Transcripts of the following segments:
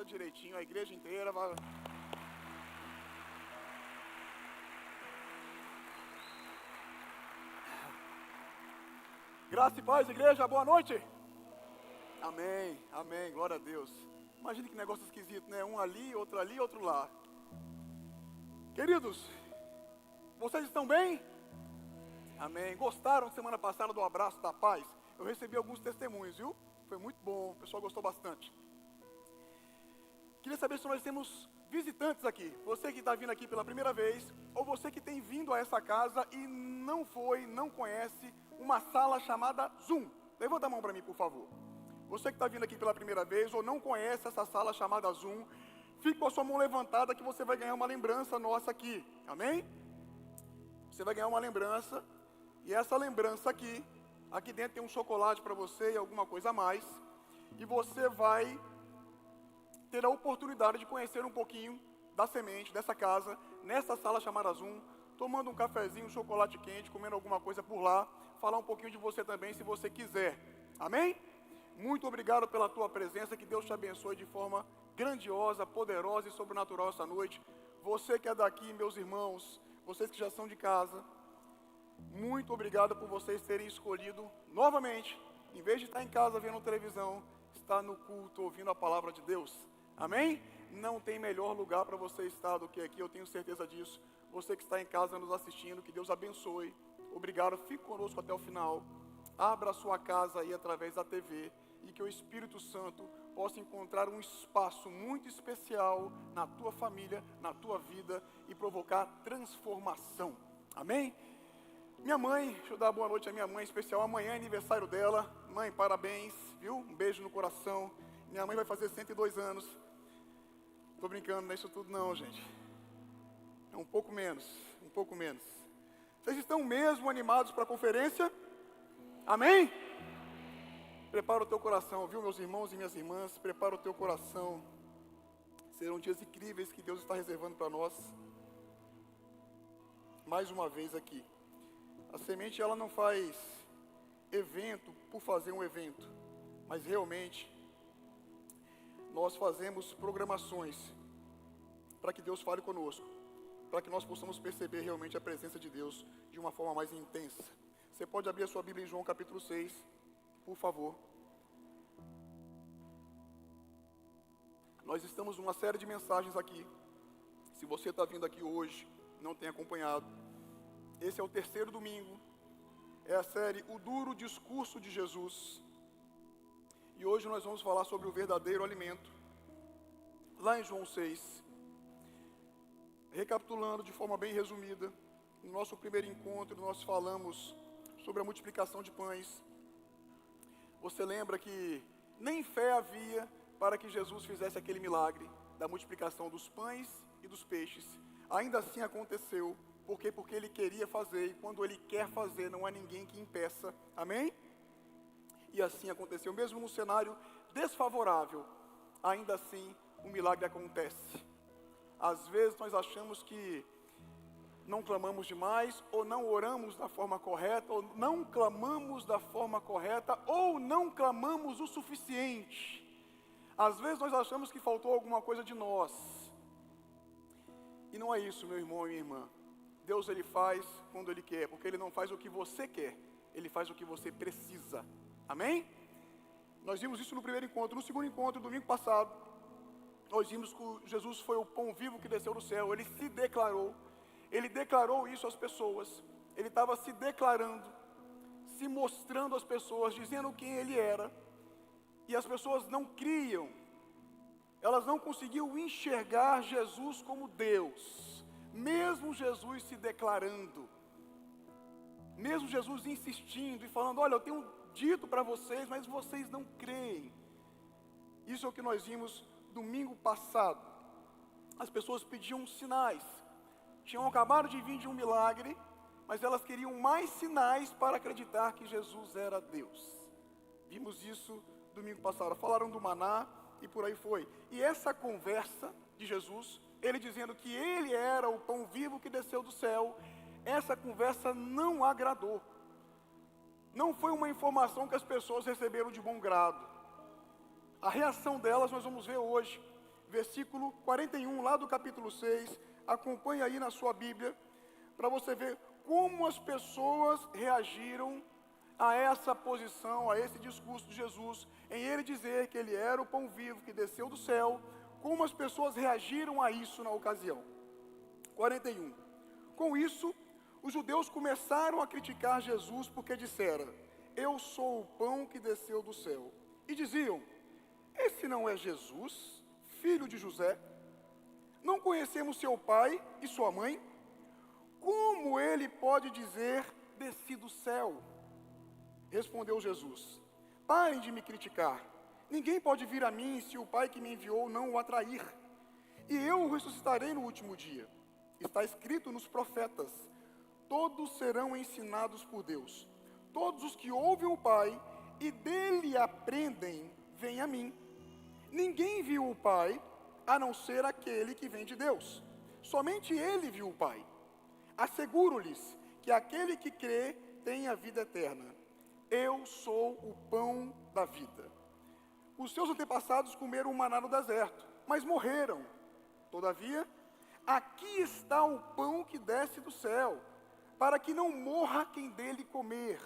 Canta direitinho, a igreja inteira vai... Graça e paz, igreja, boa noite. Amém, amém, glória a Deus. Imagina que negócio esquisito, né? Um ali, outro lá. Queridos, vocês estão bem? Amém. Gostaram semana passada do abraço da paz? Eu recebi alguns testemunhos, viu? Foi muito bom, o pessoal gostou bastante. Queria saber se nós temos visitantes aqui. Você que está vindo aqui pela primeira vez, ou você que tem vindo a essa casa e não conhece uma sala chamada Zoom. Levanta a mão para mim, por favor. Você que está vindo aqui pela primeira vez, ou não conhece essa sala chamada Zoom, fique com a sua mão levantada que você vai ganhar uma lembrança nossa aqui. Amém? Você vai ganhar uma lembrança, e essa lembrança aqui dentro tem um chocolate para você e alguma coisa a mais, e você vai ter a oportunidade de conhecer um pouquinho da semente, dessa casa, nessa sala chamada Zoom, tomando um cafezinho, um chocolate quente, comendo alguma coisa por lá, falar um pouquinho de você também, se você quiser. Amém? Muito obrigado pela tua presença, que Deus te abençoe de forma grandiosa, poderosa e sobrenatural essa noite. Você que é daqui, meus irmãos, vocês que já são de casa, muito obrigado por vocês terem escolhido novamente, em vez de estar em casa vendo televisão, estar no culto ouvindo a palavra de Deus. Amém? Não tem melhor lugar para você estar do que aqui, eu tenho certeza disso. Você que está em casa nos assistindo, que Deus abençoe. Obrigado, fique conosco até o final. Abra a sua casa aí através da TV e que o Espírito Santo possa encontrar um espaço muito especial na tua família, na tua vida e provocar transformação. Amém? Minha mãe, deixa eu dar boa noite à minha mãe especial. Amanhã é aniversário dela. Mãe, parabéns, viu? Um beijo no coração. Minha mãe vai fazer 102 anos. Tô brincando, não é isso tudo não, gente. É um pouco menos. Vocês estão mesmo animados para a conferência? Amém? Prepara o teu coração, viu, meus irmãos e minhas irmãs? Prepara o teu coração. Serão dias incríveis que Deus está reservando para nós. Mais uma vez aqui. A semente, ela não faz evento por fazer um evento, mas realmente nós fazemos programações para que Deus fale conosco, para que nós possamos perceber realmente a presença de Deus de uma forma mais intensa. Você pode abrir a sua Bíblia em João capítulo 6, por favor. Nós estamos numa série de mensagens aqui. Se você está vindo aqui hoje, não tem acompanhado, esse é o terceiro domingo, é a série O Duro Discurso de Jesus. E hoje nós vamos falar sobre o verdadeiro alimento. Lá em João 6, recapitulando de forma bem resumida, no nosso primeiro encontro nós falamos sobre a multiplicação de pães. Você lembra que nem fé havia para que Jesus fizesse aquele milagre da multiplicação dos pães e dos peixes. Ainda assim aconteceu. Por quê? Porque Ele queria fazer, e quando Ele quer fazer, não há ninguém que impeça. Amém? E assim aconteceu, mesmo num cenário desfavorável, ainda assim o milagre acontece. Às vezes nós achamos que não clamamos demais, ou não oramos da forma correta, ou não clamamos da forma correta, ou não clamamos o suficiente. Às vezes nós achamos que faltou alguma coisa de nós. E não é isso, meu irmão e minha irmã. Deus, Ele faz quando Ele quer, porque Ele não faz o que você quer, Ele faz o que você precisa. Amém? Nós vimos isso no primeiro encontro. No segundo encontro, domingo passado, nós vimos que Jesus foi o pão vivo que desceu do céu. Ele se declarou. Ele declarou isso às pessoas. Ele estava se declarando, se mostrando às pessoas, dizendo quem Ele era. E as pessoas não criam. Elas não conseguiam enxergar Jesus como Deus. Mesmo Jesus se declarando. Mesmo Jesus insistindo e falando, olha, eu tenho dito para vocês, mas vocês não creem. Isso é o que nós vimos domingo passado. As pessoas pediam sinais. Tinham acabado de vir de um milagre, mas elas queriam mais sinais para acreditar que Jesus era Deus. Vimos isso domingo passado. Falaram do maná e por aí foi. E essa conversa de Jesus, Ele dizendo que Ele era o pão vivo que desceu do céu, essa conversa não agradou. Não foi uma informação que as pessoas receberam de bom grado. A reação delas nós vamos ver hoje. versículo 41, lá do capítulo 6. Acompanhe aí na sua Bíblia, para você ver como as pessoas reagiram a essa posição, a esse discurso de Jesus, em ele dizer que ele era o pão vivo que desceu do céu, como as pessoas reagiram a isso na ocasião. 41. Com isso, os judeus começaram a criticar Jesus porque disseram: eu sou o pão que desceu do céu. E diziam: esse não é Jesus, filho de José? Não conhecemos seu pai e sua mãe? Como ele pode dizer, desci do céu? Respondeu Jesus: parem de me criticar. Ninguém pode vir a mim se o Pai que me enviou não o atrair. E eu o ressuscitarei no último dia. Está escrito nos profetas: todos serão ensinados por Deus. Todos os que ouvem o Pai e dele aprendem, vêm a mim. Ninguém viu o Pai, a não ser aquele que vem de Deus. Somente ele viu o Pai. Asseguro-lhes que aquele que crê tem a vida eterna. Eu sou o pão da vida. Os seus antepassados comeram o maná no deserto, mas morreram. Todavia, aqui está o pão que desce do céu, para que não morra quem dele comer.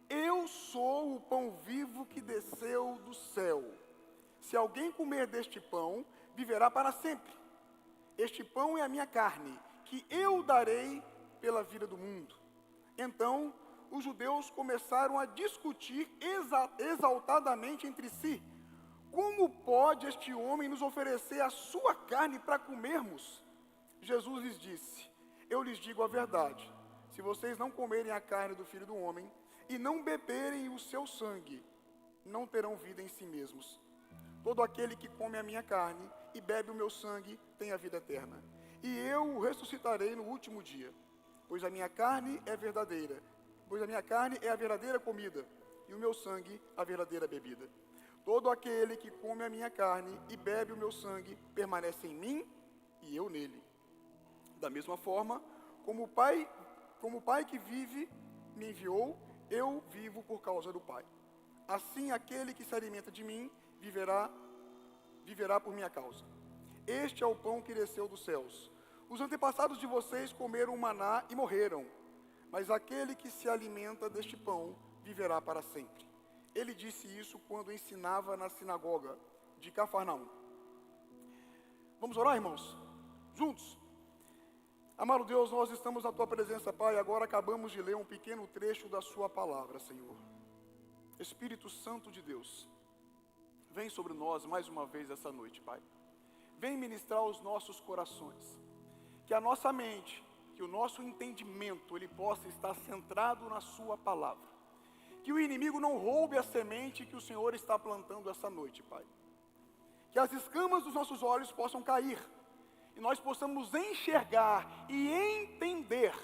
Eu sou o pão vivo que desceu do céu. Se alguém comer deste pão, viverá para sempre. Este pão é a minha carne, que eu darei pela vida do mundo. Então, os judeus começaram a discutir exaltadamente entre si: como pode este homem nos oferecer a sua carne para comermos? Jesus lhes disse: eu lhes digo a verdade, se vocês não comerem a carne do Filho do Homem e não beberem o seu sangue, não terão vida em si mesmos. Todo aquele que come a minha carne e bebe o meu sangue tem a vida eterna, e eu o ressuscitarei no último dia, pois a minha carne é verdadeira. Pois a minha carne é a verdadeira comida, e o meu sangue a verdadeira bebida. Todo aquele que come a minha carne e bebe o meu sangue, permanece em mim e eu nele. Da mesma forma, como o Pai que vive me enviou, eu vivo por causa do Pai. Assim, aquele que se alimenta de mim, viverá por minha causa. Este é o pão que desceu dos céus. Os antepassados de vocês comeram o maná e morreram. Mas aquele que se alimenta deste pão viverá para sempre. Ele disse isso quando ensinava na sinagoga de Cafarnaum. Vamos orar, irmãos? Juntos? Amado Deus, nós estamos na Tua presença, Pai. Agora acabamos de ler um pequeno trecho da Sua palavra, Senhor. Espírito Santo de Deus, vem sobre nós mais uma vez essa noite, Pai. Vem ministrar os nossos corações. Que a nossa mente, que o nosso entendimento, ele possa estar centrado na Sua palavra. Que o inimigo não roube a semente que o Senhor está plantando essa noite, Pai. Que as escamas dos nossos olhos possam cair, e nós possamos enxergar e entender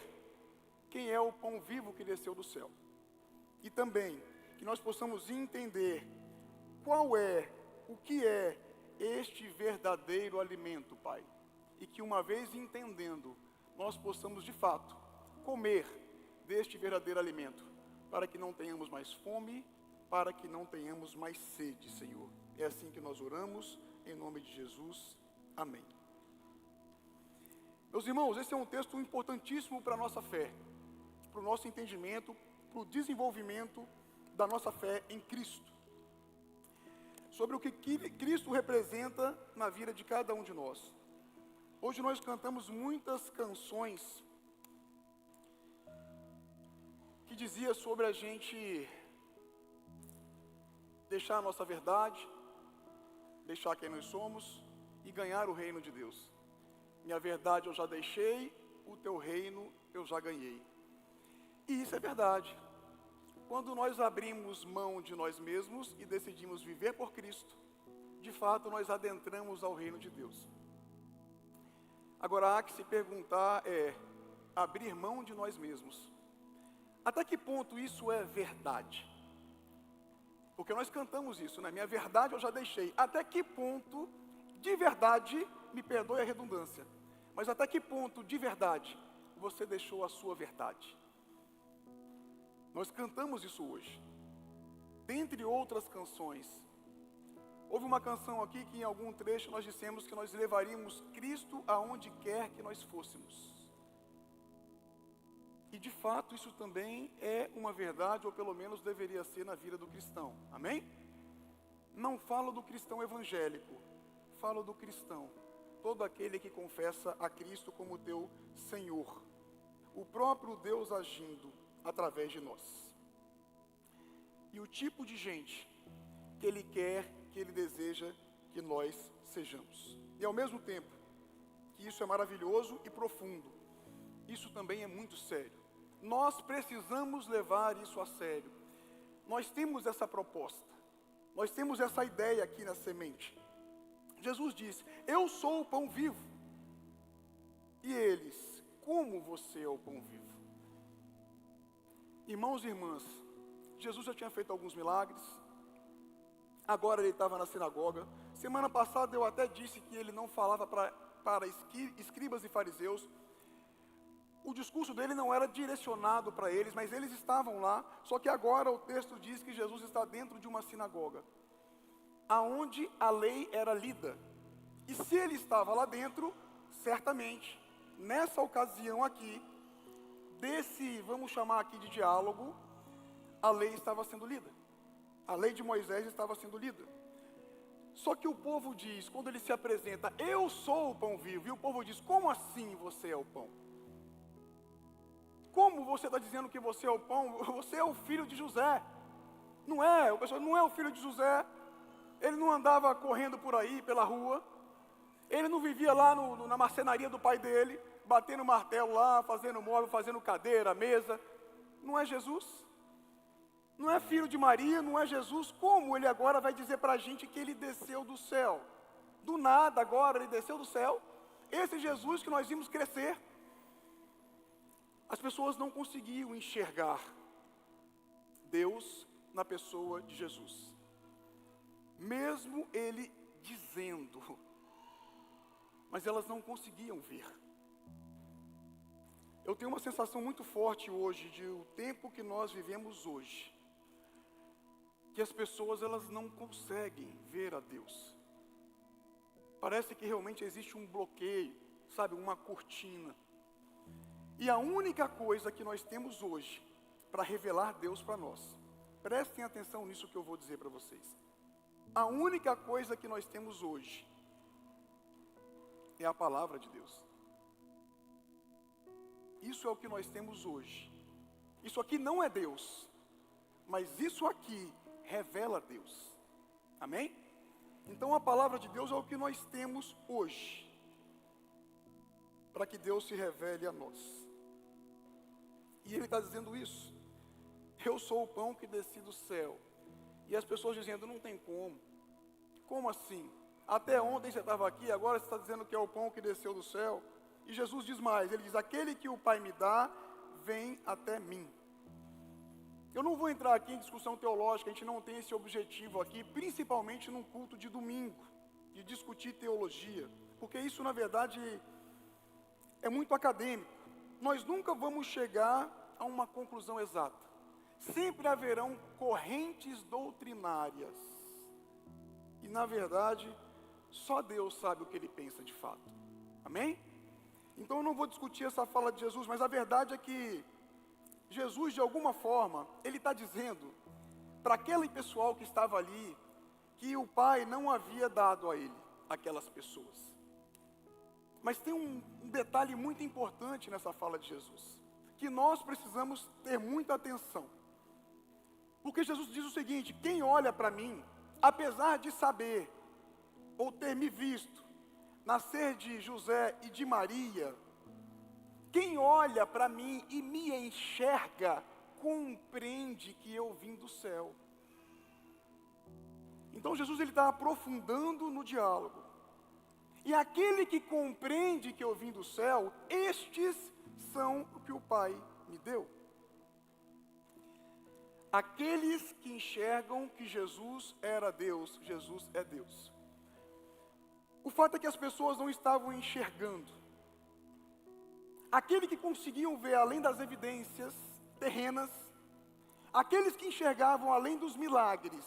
quem é o pão vivo que desceu do céu. E também que nós possamos entender o que é este verdadeiro alimento, Pai. E que uma vez entendendo, nós possamos de fato comer deste verdadeiro alimento, para que não tenhamos mais fome, para que não tenhamos mais sede, Senhor. É assim que nós oramos, em nome de Jesus. Amém. Meus irmãos, esse é um texto importantíssimo para a nossa fé, para o nosso entendimento, para o desenvolvimento da nossa fé em Cristo. Sobre o que Cristo representa na vida de cada um de nós. Hoje nós cantamos muitas canções que dizia sobre a gente deixar a nossa verdade, deixar quem nós somos e ganhar o reino de Deus. Minha verdade eu já deixei, o teu reino eu já ganhei. E isso é verdade. Quando nós abrimos mão de nós mesmos e decidimos viver por Cristo, de fato nós adentramos ao reino de Deus. Agora há que se perguntar abrir mão de nós mesmos. Até que ponto isso é verdade? Porque nós cantamos isso, né? Minha verdade eu já deixei. Até que ponto, de verdade, me perdoe a redundância, mas até que ponto, de verdade, você deixou a sua verdade? Nós cantamos isso hoje. Dentre outras canções, Houve uma canção aqui que em algum trecho nós dissemos que nós levaríamos Cristo aonde quer que nós fôssemos. E de fato isso também é uma verdade, ou pelo menos deveria ser na vida do cristão. Amém? Não falo do cristão evangélico, falo do cristão, todo aquele que confessa a Cristo como teu Senhor, o próprio Deus agindo através de nós. E o tipo de gente que Ele quer, que Ele deseja que nós sejamos. E ao mesmo tempo que isso é maravilhoso e profundo, isso também é muito sério. Nós precisamos levar isso a sério. Nós temos essa proposta, nós temos essa ideia aqui na semente. Jesus disse: eu sou o pão vivo. E eles: como você é o pão vivo? Irmãos e irmãs, Jesus já tinha feito alguns milagres, agora ele estava na sinagoga. Semana passada eu até disse que ele não falava para escribas e fariseus. O discurso dele não era direcionado para eles, mas eles estavam lá. Só que agora o texto diz que Jesus está dentro de uma sinagoga, aonde a lei era lida. E se ele estava lá dentro, certamente, nessa ocasião aqui, desse, vamos chamar aqui de diálogo, a lei estava sendo lida. A lei de Moisés estava sendo lida. Só que o povo diz, quando ele se apresenta: eu sou o pão vivo. E o povo diz: como assim você é o pão? Como você está dizendo que você é o pão? Você é o filho de José. Não é, o pessoal não é o filho de José. Ele não andava correndo por aí, pela rua. Ele não vivia lá na marcenaria do pai dele, batendo martelo lá, fazendo móvel, fazendo cadeira, mesa. Não é Jesus? Não é filho de Maria, não é Jesus? Como ele agora vai dizer para a gente que ele desceu do céu? Do nada agora ele desceu do céu? Esse Jesus que nós vimos crescer. As pessoas não conseguiam enxergar Deus na pessoa de Jesus. Mesmo ele dizendo, mas elas não conseguiam ver. Eu tenho uma sensação muito forte hoje de o tempo que nós vivemos hoje, que as pessoas elas não conseguem ver a Deus. Parece que realmente existe um bloqueio, sabe, uma cortina. E a única coisa que nós temos hoje para revelar Deus para nós, prestem atenção nisso que eu vou dizer para vocês. A única coisa que nós temos hoje é a palavra de Deus. Isso é o que nós temos hoje. Isso aqui não é Deus, mas isso aqui revela Deus. Amém? Então a palavra de Deus é o que nós temos hoje, para que Deus se revele a nós. E ele está dizendo isso: eu sou o pão que desci do céu. E as pessoas dizendo: não tem como. Como assim? Até ontem você estava aqui, agora você está dizendo que é o pão que desceu do céu. E Jesus diz mais, ele diz: aquele que o Pai me dá, vem até mim. Eu não vou entrar aqui em discussão teológica, a gente não tem esse objetivo aqui, principalmente num culto de domingo, de discutir teologia, porque isso na verdade é muito acadêmico. Nós nunca vamos chegar a uma conclusão exata. Sempre haverão correntes doutrinárias. E na verdade, só Deus sabe o que ele pensa de fato. Amém? Então eu não vou discutir essa fala de Jesus, mas a verdade é que Jesus, de alguma forma, ele está dizendo para aquele pessoal que estava ali, que o Pai não havia dado a ele aquelas pessoas. Mas tem um detalhe muito importante nessa fala de Jesus, que nós precisamos ter muita atenção. Porque Jesus diz o seguinte: quem olha para mim, apesar de saber, ou ter me visto, nascer de José e de Maria, quem olha para mim e me enxerga, compreende que eu vim do céu. Então Jesus está aprofundando no diálogo. E aquele que compreende que eu vim do céu, estes são o que o Pai me deu. Aqueles que enxergam que Jesus era Deus, Jesus é Deus. O fato é que as pessoas não estavam enxergando. Aquele que conseguiam ver além das evidências terrenas, aqueles que enxergavam além dos milagres,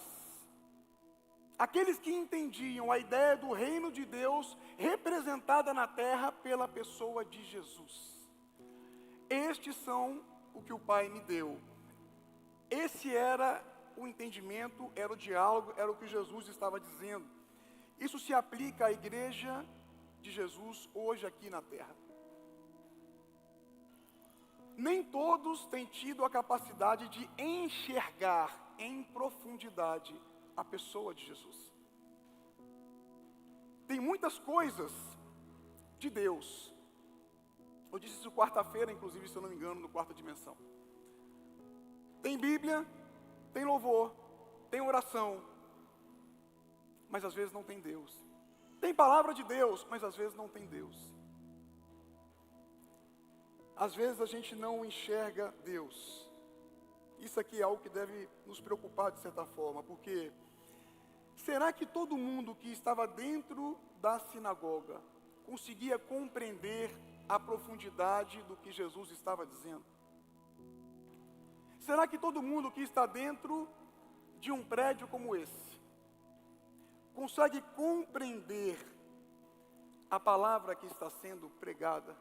aqueles que entendiam a ideia do reino de Deus representada na terra pela pessoa de Jesus. Estes são o que o Pai me deu. Esse era o entendimento, era o diálogo, era o que Jesus estava dizendo. Isso se aplica à igreja de Jesus hoje aqui na terra. Nem todos têm tido a capacidade de enxergar em profundidade a pessoa de Jesus. Tem muitas coisas de Deus. Eu disse isso quarta-feira, inclusive, se eu não me engano, no Quarta Dimensão. Tem Bíblia, tem louvor, tem oração, mas às vezes não tem Deus. Tem palavra de Deus, mas às vezes não tem Deus. Às vezes a gente não enxerga Deus. Isso aqui é algo que deve nos preocupar de certa forma, porque será que todo mundo que estava dentro da sinagoga conseguia compreender a profundidade do que Jesus estava dizendo? Será que todo mundo que está dentro de um prédio como esse consegue compreender a palavra que está sendo pregada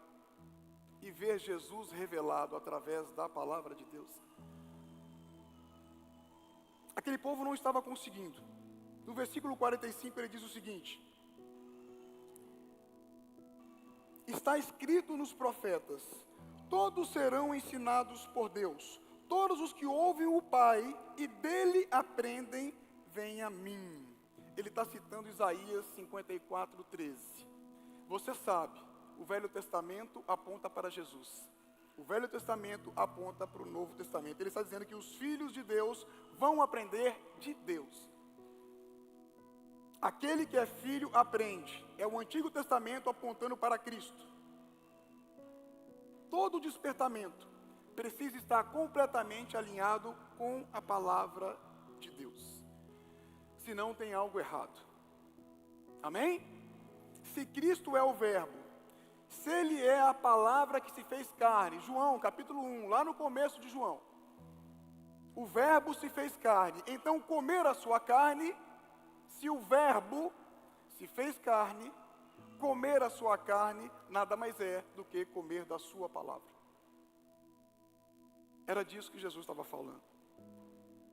e ver Jesus revelado através da palavra de Deus? Aquele povo não estava conseguindo. No versículo 45 ele diz o seguinte: está escrito nos profetas, todos serão ensinados por Deus. Todos os que ouvem o Pai e dele aprendem, vêm a mim. Ele está citando Isaías 54:13. Você sabe, o Velho Testamento aponta para Jesus. O Velho Testamento aponta para o Novo Testamento. Ele está dizendo que os filhos de Deus vão aprender de Deus. Aquele que é filho aprende. É o Antigo Testamento apontando para Cristo. Todo despertamento precisa estar completamente alinhado com a palavra de Deus. Senão tem algo errado. Amém? Se Cristo é o verbo, se Ele é a palavra que se fez carne, João capítulo 1, lá no começo de João, o verbo se fez carne, então comer a sua carne, se o verbo se fez carne, comer a sua carne, nada mais é do que comer da sua palavra. Era disso que Jesus estava falando.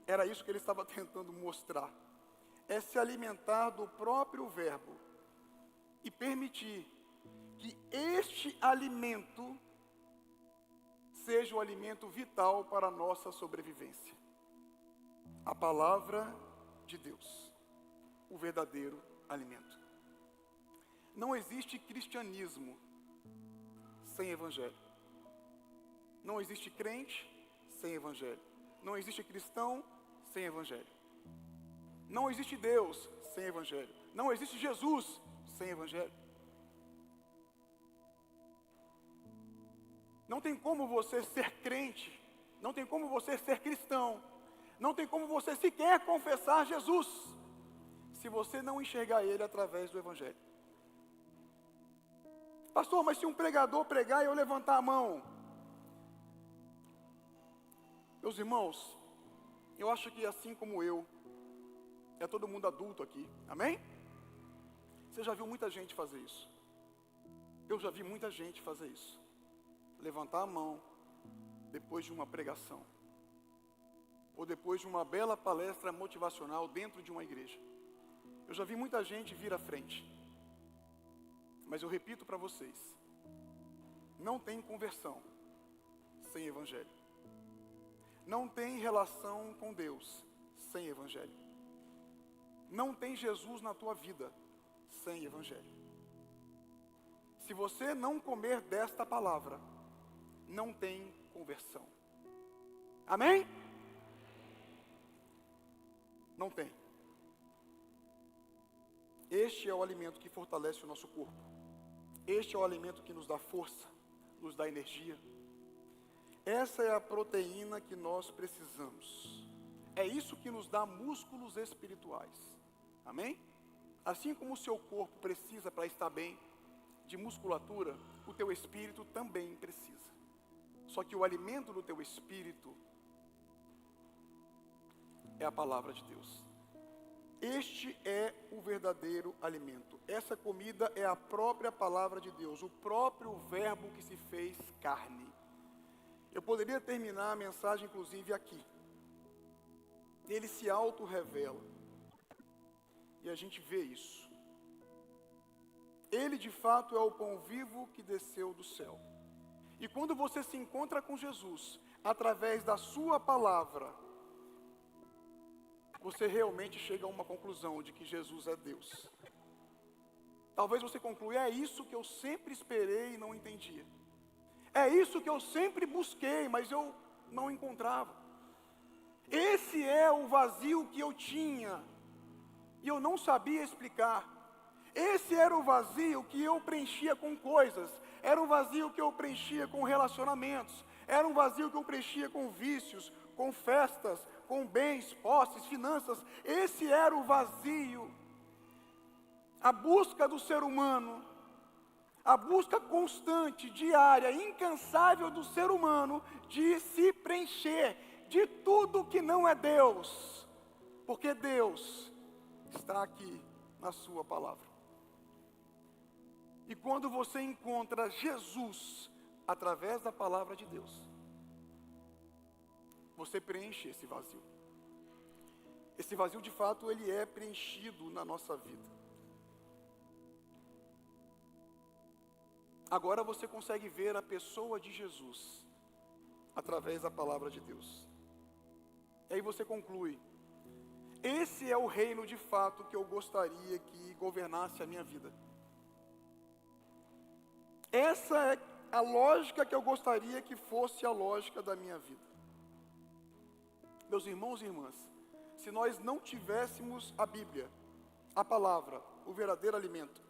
Era isso que ele estava tentando mostrar. É se alimentar do próprio verbo e permitir que este alimento seja o alimento vital para a nossa sobrevivência. A palavra de Deus, o verdadeiro alimento. Não existe cristianismo sem evangelho. Não existe crente sem evangelho. Não existe cristão sem evangelho. Não existe Deus sem evangelho. Não existe Jesus sem evangelho. Não tem como você ser crente, não tem como você ser cristão, não tem como você sequer confessar Jesus, se você não enxergar Ele através do evangelho. Pastor, mas se um pregador pregar e eu levantar a mão? Meus irmãos, eu acho que assim como eu, é todo mundo adulto aqui, amém? Você já viu muita gente fazer isso. Eu já vi muita gente fazer isso. Levantar a mão depois de uma pregação, ou depois de uma bela palestra motivacional dentro de uma igreja. Eu já vi muita gente vir à frente. Mas eu repito para vocês, não tem conversão sem evangelho. Não tem relação com Deus sem evangelho. Não tem Jesus na tua vida sem evangelho. Se você não comer desta palavra, não tem conversão. Amém? Não tem. Este é o alimento que fortalece o nosso corpo. Este é o alimento que nos dá força, nos dá energia. Essa é a proteína que nós precisamos. É isso que nos dá músculos espirituais. Amém? Assim como o seu corpo precisa para estar bem de musculatura, o teu espírito também precisa. Só que o alimento do teu espírito é a palavra de Deus. Este é o verdadeiro alimento. Essa comida é a própria palavra de Deus, o próprio verbo que se fez carne. Eu poderia terminar a mensagem, inclusive, aqui. Ele se auto-revela. E a gente vê isso. Ele, de fato, é o pão vivo que desceu do céu. E quando você se encontra com Jesus, através da sua palavra, você realmente chega a uma conclusão de que Jesus é Deus. Talvez você conclua, é isso que eu sempre esperei e não entendia. É isso que eu sempre busquei, mas eu não encontrava. Esse é o vazio que eu tinha e eu não sabia explicar. Esse era o vazio que eu preenchia com coisas. Era um vazio que eu preenchia com relacionamentos. Era um vazio que eu preenchia com vícios, com festas, com bens, posses, finanças. Esse era o vazio. A busca do ser humano, a busca constante, diária, incansável do ser humano de se preencher de tudo que não é Deus. Porque Deus está aqui na sua palavra. E quando você encontra Jesus através da palavra de Deus, você preenche esse vazio. Esse vazio, de fato, ele é preenchido na nossa vida. Agora você consegue ver a pessoa de Jesus através da palavra de Deus. E aí você conclui: esse é o reino de fato que eu gostaria que governasse a minha vida. Essa é a lógica que eu gostaria que fosse a lógica da minha vida. Meus irmãos e irmãs, se nós não tivéssemos a Bíblia, a palavra, o verdadeiro alimento,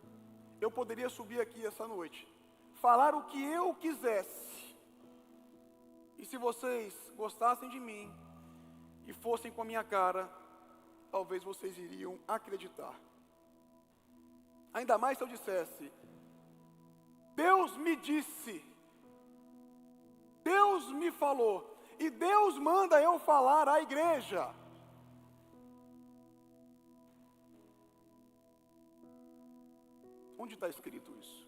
eu poderia subir aqui essa noite, falar o que eu quisesse, e se vocês gostassem de mim e fossem com a minha cara, talvez vocês iriam acreditar. Ainda mais se eu dissesse: Deus me disse, Deus me falou, e Deus manda eu falar à igreja. Onde está escrito isso?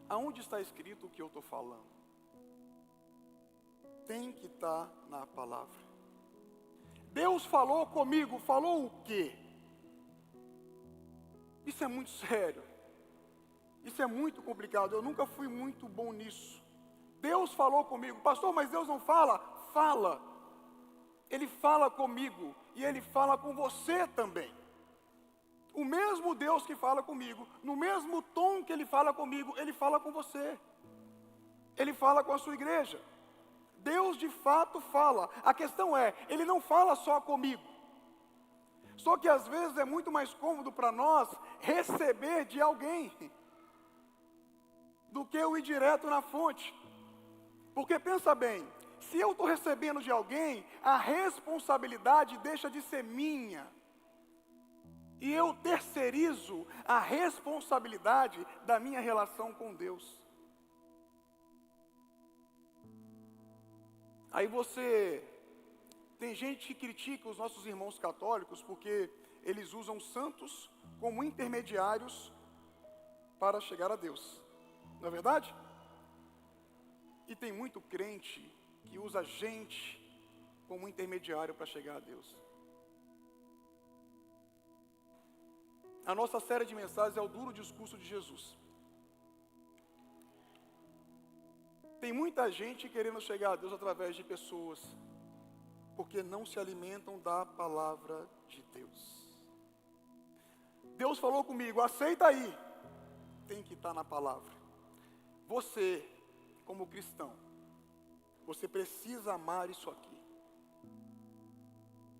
Aonde está escrito o que eu estou falando? Tem que estar na palavra. Deus falou comigo, falou o quê? Isso é muito sério. Isso é muito complicado, eu nunca fui muito bom nisso. Deus falou comigo, pastor, mas Deus não fala? Fala. Ele fala comigo e Ele fala com você também. O mesmo Deus que fala comigo, no mesmo tom que Ele fala comigo, Ele fala com você. Ele fala com a sua igreja. Deus de fato fala. A questão é, Ele não fala só comigo. Só que às vezes é muito mais cômodo para nós receber de alguém do que eu ir direto na fonte. Porque pensa bem, se eu estou recebendo de alguém, a responsabilidade deixa de ser minha. E eu terceirizo a responsabilidade da minha relação com Deus. Aí tem gente que critica os nossos irmãos católicos porque eles usam santos como intermediários para chegar a Deus. Não é verdade? E tem muito crente que usa gente como intermediário para chegar a Deus. A nossa série de mensagens é o duro discurso de Jesus. Tem muita gente querendo chegar a Deus através de pessoas, porque não se alimentam da palavra de Deus. Deus falou comigo, aceita aí. Tem que estar na palavra. Você, como cristão, você precisa amar isso aqui.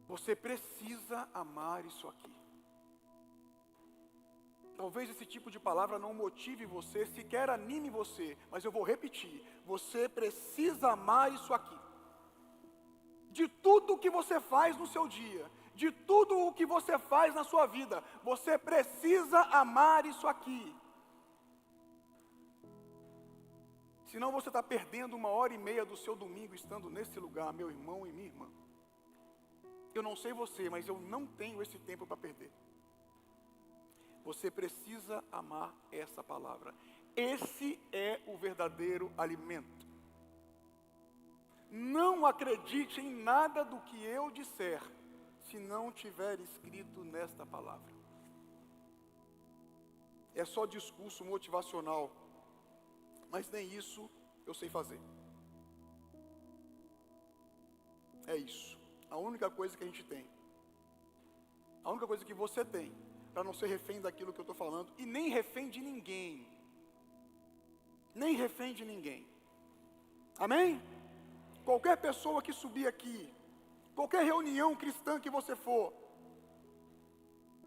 Você precisa amar isso aqui. Talvez esse tipo de palavra não motive você, sequer anime você, mas eu vou repetir, você precisa amar isso aqui. De tudo o que você faz no seu dia, de tudo o que você faz na sua vida, você precisa amar isso aqui. Senão você está perdendo 1h30 do seu domingo estando nesse lugar, meu irmão e minha irmã. Eu não sei você, mas eu não tenho esse tempo para perder. Você precisa amar essa palavra. Esse é o verdadeiro alimento. Não acredite em nada do que eu disser, se não tiver escrito nesta palavra. É só discurso motivacional, mas nem isso eu sei fazer. É isso. A única coisa que a gente tem, a única coisa que você tem, para não ser refém daquilo que eu estou falando, e nem refém de ninguém, nem refém de ninguém, amém? Qualquer pessoa que subir aqui, qualquer reunião cristã que você for,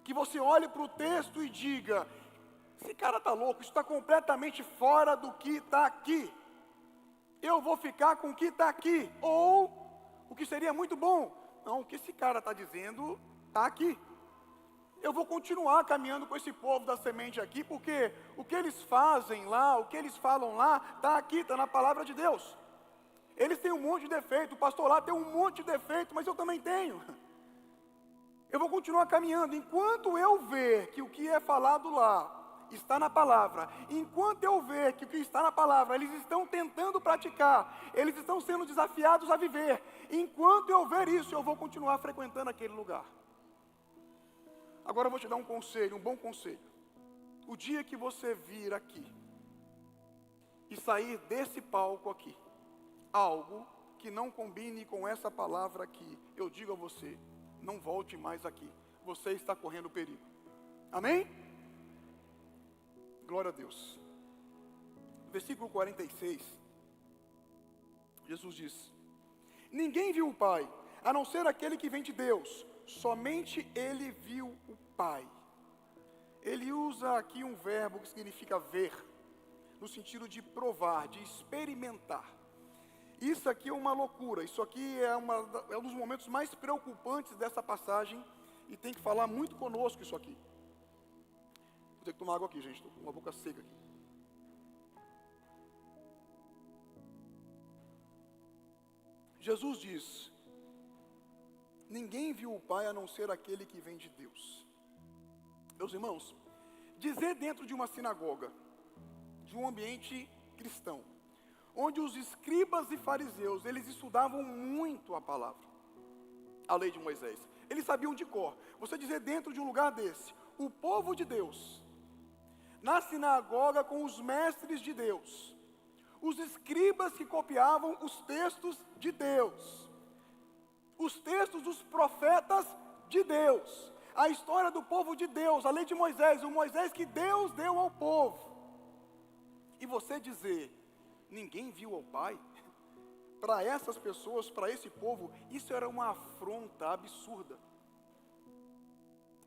que você olhe para o texto e diga, esse cara está louco, isso está completamente fora do que está aqui, eu vou ficar com o que está aqui, ou o que seria muito bom, não, o que esse cara está dizendo está aqui. Eu vou continuar caminhando com esse povo da semente aqui, porque o que eles fazem lá, o que eles falam lá, está aqui, está na palavra de Deus. Eles têm um monte de defeito, o pastor lá tem um monte de defeito, mas eu também tenho. Eu vou continuar caminhando, enquanto eu ver que o que é falado lá está na palavra, enquanto eu ver que o que está na palavra, eles estão tentando praticar, eles estão sendo desafiados a viver, enquanto eu ver isso, eu vou continuar frequentando aquele lugar. Agora eu vou te dar um conselho, um bom conselho. O dia que você vir aqui e sair desse palco aqui, algo que não combine com essa palavra aqui, eu digo a você, não volte mais aqui. Você está correndo perigo. Amém? Glória a Deus. Versículo 46. Jesus diz: ninguém viu o Pai, a não ser aquele que vem de Deus. Somente ele viu o Pai. Ele usa aqui um verbo que significa ver, no sentido de provar, de experimentar. Isso aqui é uma loucura, isso aqui é um dos momentos mais preocupantes dessa passagem, e tem que falar muito conosco isso aqui. Vou ter que tomar água aqui, gente, estou com uma boca seca aqui. Jesus diz: ninguém viu o Pai a não ser aquele que vem de Deus. Meus irmãos, dizer dentro de uma sinagoga, de um ambiente cristão, onde os escribas e fariseus, eles estudavam muito a palavra, a lei de Moisés, eles sabiam de cor. Você dizer dentro de um lugar desse, o povo de Deus, na sinagoga com os mestres de Deus, os escribas que copiavam os textos de Deus, os textos dos profetas de Deus, a história do povo de Deus, a lei de Moisés, o Moisés que Deus deu ao povo, e você dizer, ninguém viu ao Pai, para essas pessoas, para esse povo, isso era uma afronta absurda,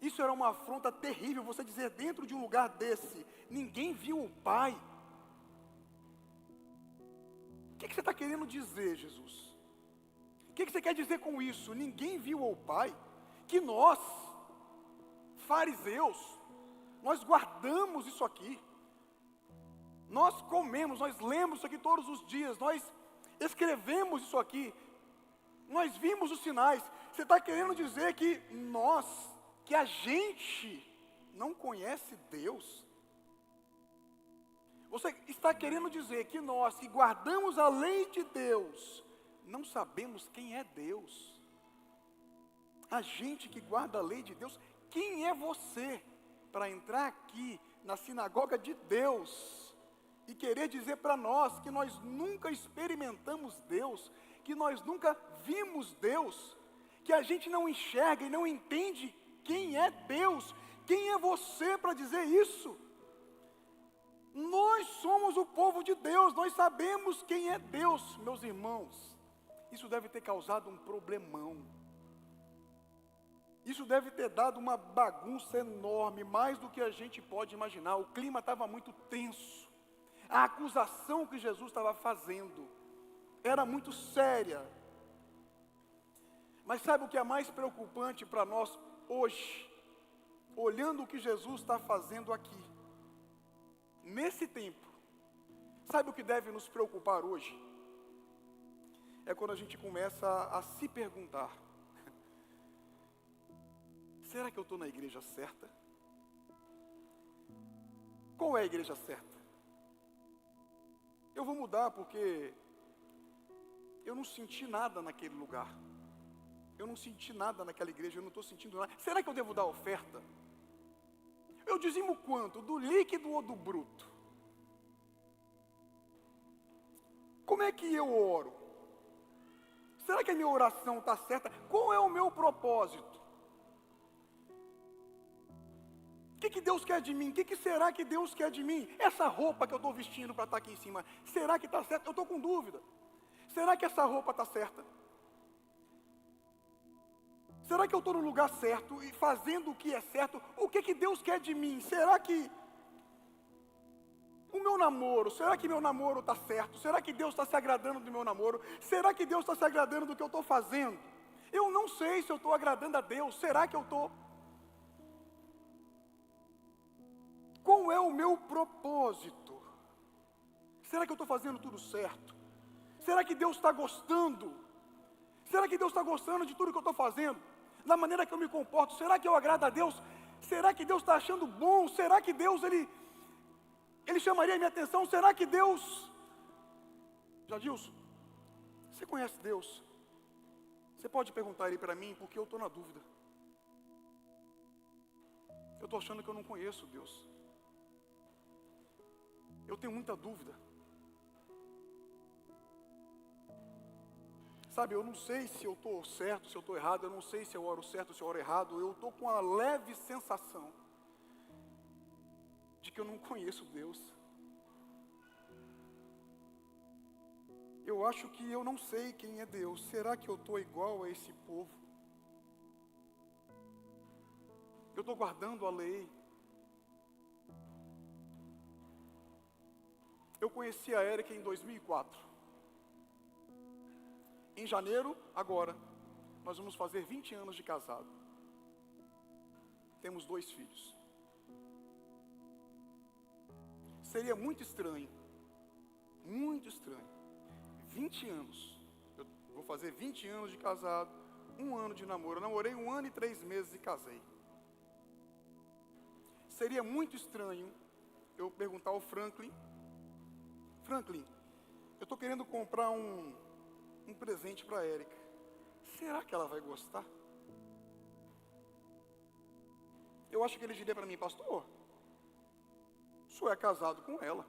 isso era uma afronta terrível, você dizer dentro de um lugar desse, ninguém viu o Pai. O que você está querendo dizer, Jesus? O que você quer dizer com isso? Ninguém viu ao Pai? Que nós, fariseus, nós guardamos isso aqui, nós comemos, nós lemos isso aqui todos os dias, nós escrevemos isso aqui, nós vimos os sinais. Você está querendo dizer que nós, que a gente não conhece Deus? Você está querendo dizer que nós, que guardamos a lei de Deus, não sabemos quem é Deus? A gente que guarda a lei de Deus, quem é você para entrar aqui na sinagoga de Deus e querer dizer para nós que nós nunca experimentamos Deus, que nós nunca vimos Deus, que a gente não enxerga e não entende quem é Deus? Quem é você para dizer isso? Nós somos o povo de Deus, nós sabemos quem é Deus, meus irmãos. Isso deve ter causado um problemão. Isso deve ter dado uma bagunça enorme, mais do que a gente pode imaginar. O clima estava muito tenso. A acusação que Jesus estava fazendo era muito séria. Mas sabe o que é mais preocupante para nós hoje? Olhando o que Jesus está fazendo aqui, nesse tempo, sabe o que deve nos preocupar hoje? É quando a gente começa a se perguntar, será que eu estou na igreja certa? Qual é a igreja certa? Eu vou mudar porque eu não senti nada naquele lugar. Eu não senti nada naquela igreja, eu não estou sentindo nada. Será que eu devo dar oferta? Eu dizimo quanto? Do líquido ou do bruto? Como é que eu oro? Será que a minha oração está certa? Qual é o meu propósito? O que Deus quer de mim? O que será que Deus quer de mim? Essa roupa que eu estou vestindo para estar aqui em cima, será que está certa? Eu estou com dúvida. Será que essa roupa está certa? Será que eu estou no lugar certo e fazendo o que é certo? O que Deus quer de mim? Será que o meu namoro, será que meu namoro está certo? Será que Deus está se agradando do meu namoro? Será que Deus está se agradando do que eu estou fazendo? Eu não sei se eu estou agradando a Deus. Será que eu estou? Qual é o meu propósito? Será que eu estou fazendo tudo certo? Será que Deus está gostando? Será que Deus está gostando de tudo que eu estou fazendo? Da maneira que eu me comporto? Será que eu agrado a Deus? Será que Deus está achando bom? Será que Deus, Ele chamaria a minha atenção? Será que Deus... Jadilson, você conhece Deus? Você pode perguntar Ele para mim, porque eu estou na dúvida. Eu estou achando que eu não conheço Deus. Eu tenho muita dúvida. Sabe, eu não sei se eu estou certo, se eu estou errado. Eu não sei se eu oro certo, se eu oro errado. Eu estou com a leve sensação de que eu não conheço Deus. Eu acho que eu não sei quem é Deus. Será que eu estou igual a esse povo? Eu estou guardando a lei. Eu conheci a Érica em 2004. Em janeiro, agora, nós vamos fazer 20 anos de casado. Temos 2 filhos. Seria muito estranho, 20 anos. Eu vou fazer 20 anos de casado, 1 ano de namoro. Eu namorei 1 ano e 3 meses e casei. Seria muito estranho eu perguntar ao Franklin, eu estou querendo comprar um presente para a Érica. Será que ela vai gostar? Eu acho que ele diria para mim, pastor, o senhor é casado com ela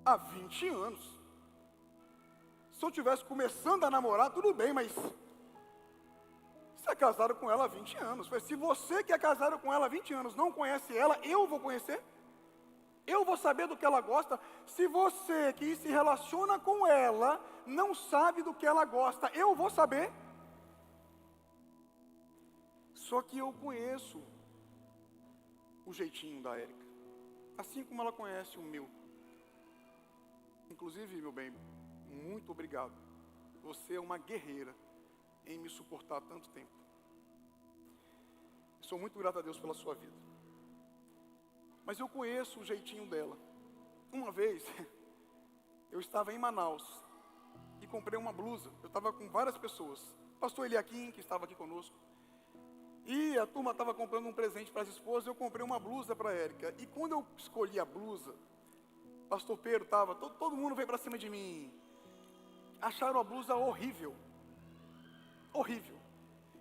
há 20 anos. Se eu estivesse começando a namorar, tudo bem, mas você é casado com ela há 20 anos. Se você que é casado com ela há 20 anos não conhece ela, eu vou conhecer? Eu vou saber do que ela gosta? Se você que se relaciona com ela não sabe do que ela gosta, eu vou saber? Só que eu conheço o jeitinho da Érica, assim como ela conhece o meu. Inclusive, meu bem, muito obrigado. Você é uma guerreira em me suportar há tanto tempo. Sou muito grato a Deus pela sua vida. Mas eu conheço o jeitinho dela. Uma vez, eu estava em Manaus e comprei uma blusa. Eu estava com várias pessoas. O pastor Eliakim, que estava aqui conosco. E a turma estava comprando um presente para as esposas. Eu comprei uma blusa para a Érica. E quando eu escolhi a blusa, pastor Pedro estava, todo mundo veio para cima de mim. Acharam a blusa horrível. Horrível.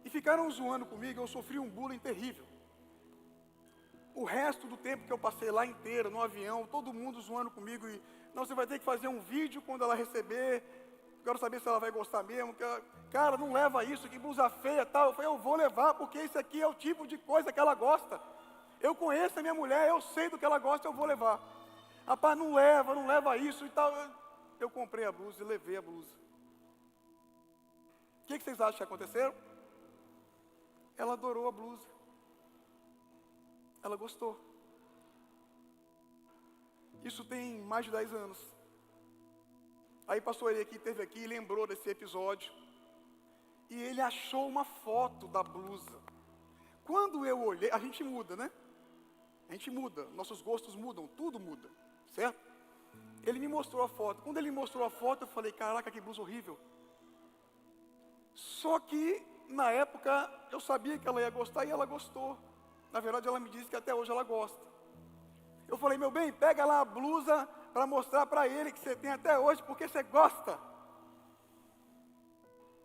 E ficaram zoando comigo. Eu sofri um bullying terrível. O resto do tempo que eu passei lá inteiro, no avião, todo mundo zoando comigo. E, não, você vai ter que fazer um vídeo quando ela receber. Quero saber se ela vai gostar mesmo. Cara, não leva isso, que blusa feia e tal. Eu falei, eu vou levar, porque esse aqui é o tipo de coisa que ela gosta. Eu conheço a minha mulher, eu sei do que ela gosta, eu vou levar. Rapaz, não leva isso e tal. Eu comprei a blusa e levei a blusa. O que vocês acham que aconteceu? Ela adorou a blusa. Ela gostou. Isso tem mais de 10 anos. Aí pastor Eli aqui esteve aqui e lembrou desse episódio. E ele achou uma foto da blusa. Quando eu olhei, a gente muda, né? A gente muda, nossos gostos mudam, tudo muda, certo? Ele me mostrou a foto. Quando ele me mostrou a foto, eu falei, caraca, que blusa horrível. Só que na época, eu sabia que ela ia gostar e ela gostou. Na verdade, ela me disse que até hoje ela gosta. Eu falei, meu bem, pega lá a blusa para mostrar para ele que você tem até hoje, porque você gosta.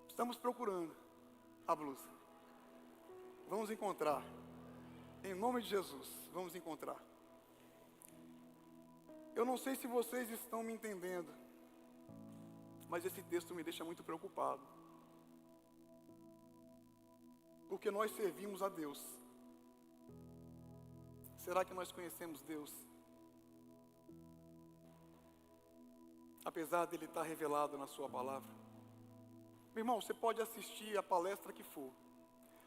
Estamos procurando a blusa. Vamos encontrar. Em nome de Jesus, vamos encontrar. Eu não sei se vocês estão me entendendo, mas esse texto me deixa muito preocupado. Porque nós servimos a Deus. Será que nós conhecemos Deus? Apesar dele estar revelado na sua palavra. Meu irmão, você pode assistir a palestra que for.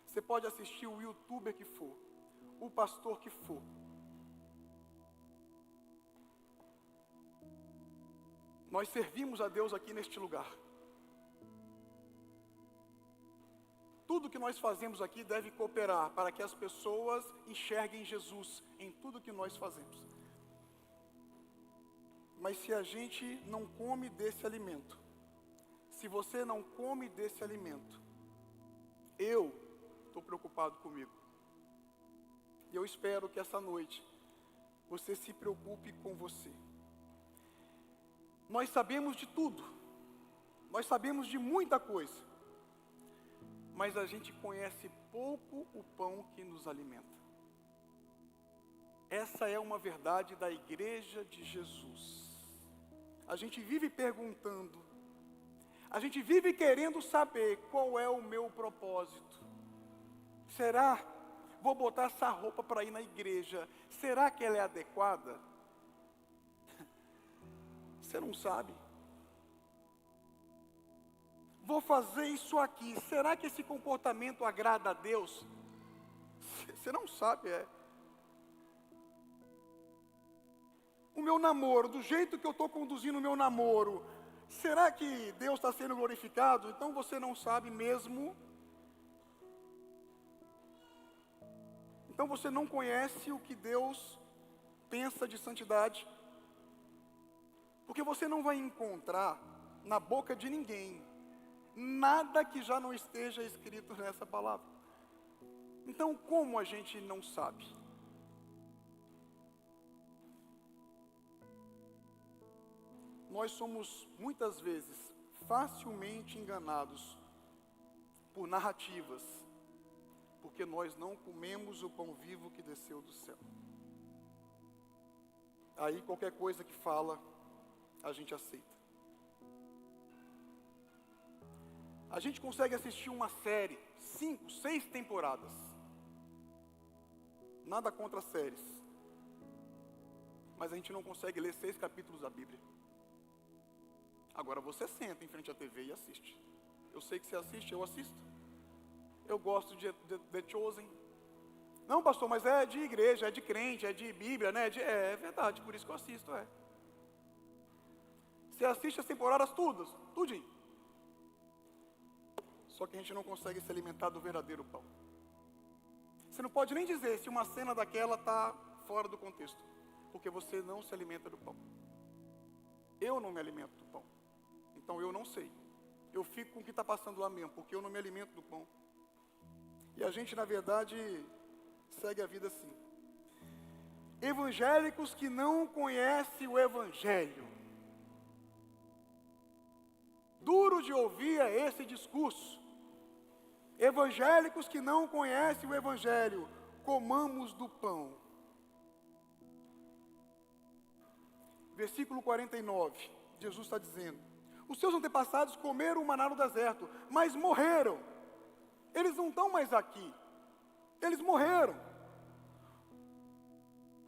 Você pode assistir o youtuber que for. O pastor que for. Nós servimos a Deus aqui neste lugar. Tudo que nós fazemos aqui deve cooperar para que as pessoas enxerguem Jesus em tudo que nós fazemos. Mas se a gente não come desse alimento, se você não come desse alimento, eu estou preocupado comigo. E eu espero que essa noite você se preocupe com você. Nós sabemos de tudo, nós sabemos de muita coisa, mas a gente conhece pouco o pão que nos alimenta. Essa é uma verdade da igreja de Jesus. A gente vive perguntando, a gente vive querendo saber qual é o meu propósito. Será? Vou botar essa roupa para ir na igreja, será que ela é adequada? Você não sabe. Vou fazer isso aqui, será que esse comportamento agrada a Deus? Você não sabe, O meu namoro, do jeito que eu estou conduzindo o meu namoro, será que Deus está sendo glorificado? Então você não sabe mesmo. Então você não conhece o que Deus pensa de santidade. Porque você não vai encontrar na boca de ninguém nada que já não esteja escrito nessa palavra. Então como a gente não sabe? Nós somos muitas vezes facilmente enganados por narrativas, porque nós não comemos o pão vivo que desceu do céu. Aí qualquer coisa que fala, a gente aceita. A gente consegue assistir uma série, 5, 6 temporadas. Nada contra séries. Mas a gente não consegue ler 6 capítulos da Bíblia. Agora você senta em frente à TV e assiste. Eu sei que você assiste, eu assisto. Eu gosto de The Chosen. Não, pastor, mas é de igreja, é de crente, é de Bíblia, né? É verdade, por isso que eu assisto, Você assiste as temporadas todas, tudinho. Só que a gente não consegue se alimentar do verdadeiro pão. Você não pode nem dizer se uma cena daquela está fora do contexto, porque você não se alimenta do pão. Eu não me alimento do pão, então eu não sei. Eu fico com o que está passando lá mesmo, porque eu não me alimento do pão. E a gente, na verdade, segue a vida assim. Evangélicos que não conhecem o Evangelho. Duro de ouvir é esse discurso. Evangélicos que não conhecem o Evangelho, comamos do pão. Versículo 49, Jesus está dizendo: os seus antepassados comeram o maná no deserto, mas morreram. Eles não estão mais aqui. Eles morreram.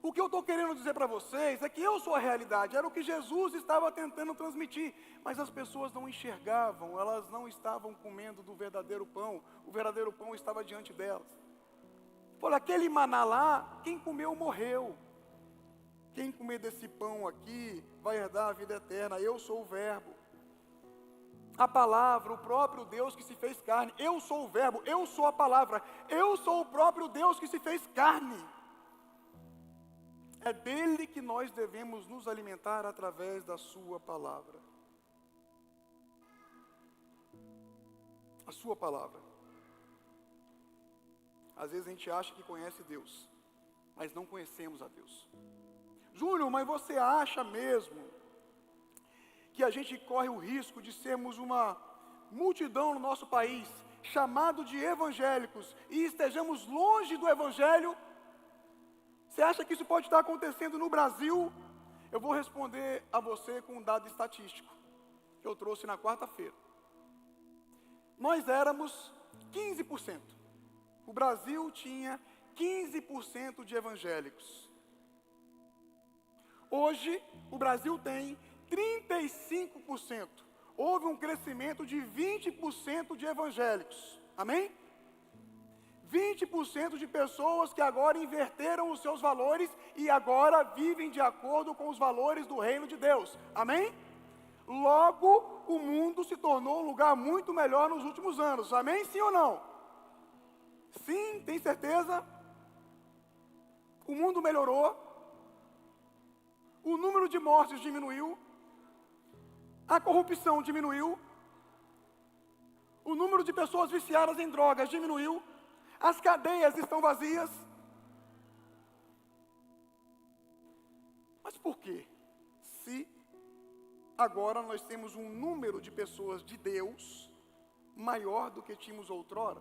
O que eu estou querendo dizer para vocês é que eu sou a realidade. Era o que Jesus estava tentando transmitir. Mas as pessoas não enxergavam. Elas não estavam comendo do verdadeiro pão. O verdadeiro pão estava diante delas. Olha, aquele maná lá, quem comeu morreu. Quem comer desse pão aqui vai herdar a vida eterna. Eu sou o verbo. A palavra, o próprio Deus que se fez carne. Eu sou o verbo, eu sou a palavra. Eu sou o próprio Deus que se fez carne. É dele que nós devemos nos alimentar através da sua palavra. A sua palavra. Às vezes a gente acha que conhece Deus, mas não conhecemos a Deus. Júnior, mas você acha mesmo que a gente corre o risco de sermos uma multidão no nosso país, chamado de evangélicos, e estejamos longe do Evangelho? Você acha que isso pode estar acontecendo no Brasil? Eu vou responder a você com um dado estatístico, que eu trouxe na quarta-feira. Nós éramos 15%. O Brasil tinha 15% de evangélicos. Hoje, o Brasil tem 35%. Houve um crescimento de 20% de evangélicos. Amém? 20% de pessoas que agora inverteram os seus valores e agora vivem de acordo com os valores do reino de Deus. Amém? Logo, o mundo se tornou um lugar muito melhor nos últimos anos. Amém? Sim ou não? Sim, tem certeza? O mundo melhorou. O número de mortes diminuiu. A corrupção diminuiu. O número de pessoas viciadas em drogas diminuiu. As cadeias estão vazias. Mas por quê? Se agora nós temos um número de pessoas de Deus maior do que tínhamos outrora,